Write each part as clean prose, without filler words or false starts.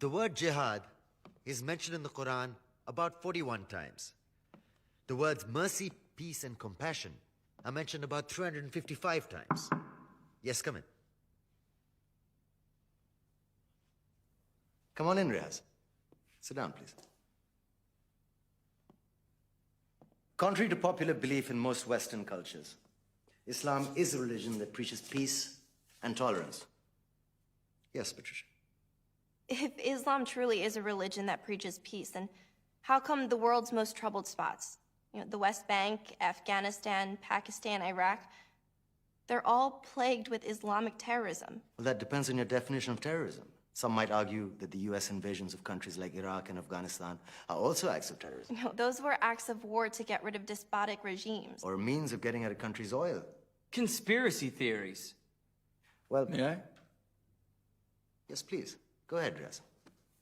The word jihad is mentioned in the Quran about 41 times. The words mercy, peace, and compassion are mentioned about 355 times. Yes, come in. Come on in, Riaz. Sit down, please. Contrary to popular belief in most Western cultures, Islam is a religion that preaches peace and tolerance. Yes, Patricia. If Islam truly is a religion that preaches peace, then how come the world's most troubled spots, the West Bank, Afghanistan, Pakistan, Iraq, they're all plagued with Islamic terrorism? Well, that depends on your definition of terrorism. Some might argue that the US invasions of countries like Iraq and Afghanistan are also acts of terrorism. Those were acts of war to get rid of despotic regimes. Or a means of getting at a country's oil. Conspiracy theories. Well, May I? Yes, please. Go ahead, Riaz.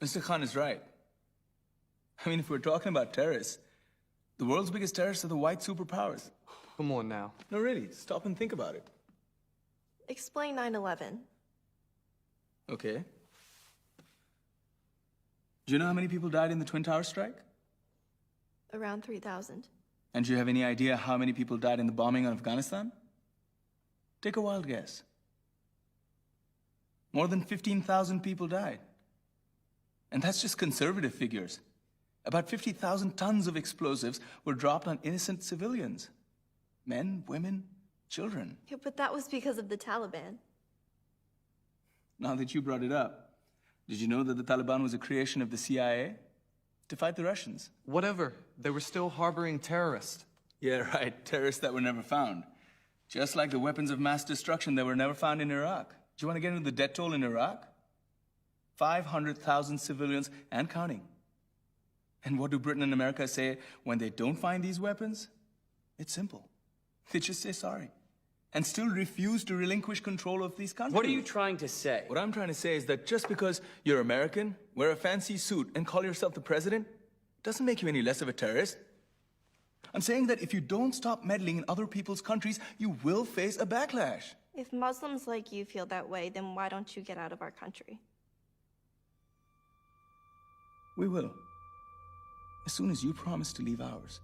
Mr. Khan is right. I mean, if we're talking about terrorists, the world's biggest terrorists are the white superpowers. Come on now. No, really, stop and think about it. Explain 9/11. Okay. Do you know how many people died in the Twin Towers strike? Around 3,000. And do you have any idea how many people died in the bombing of Afghanistan? Take a wild guess. More than 15,000 people died. And that's just conservative figures. About 50,000 tons of explosives were dropped on innocent civilians. Men, women, children. Yeah, but that was because of the Taliban. Now that you brought it up, did you know that the Taliban was a creation of the CIA to fight the Russians? Whatever. They were still harboring terrorists. Yeah, right. Terrorists that were never found. Just like the weapons of mass destruction that were never found in Iraq. Do you want to get into the death toll in Iraq? 500,000 civilians and counting. And what do Britain and America say when they don't find these weapons? It's simple. They just say sorry. And still refuse to relinquish control of these countries. What are you trying to say? What I'm trying to say is that just because you're American, wear a fancy suit, and call yourself the president, doesn't make you any less of a terrorist. I'm saying that if you don't stop meddling in other people's countries, you will face a backlash. If Muslims like you feel that way, then why don't you get out of our country? We will. As soon as you promise to leave ours.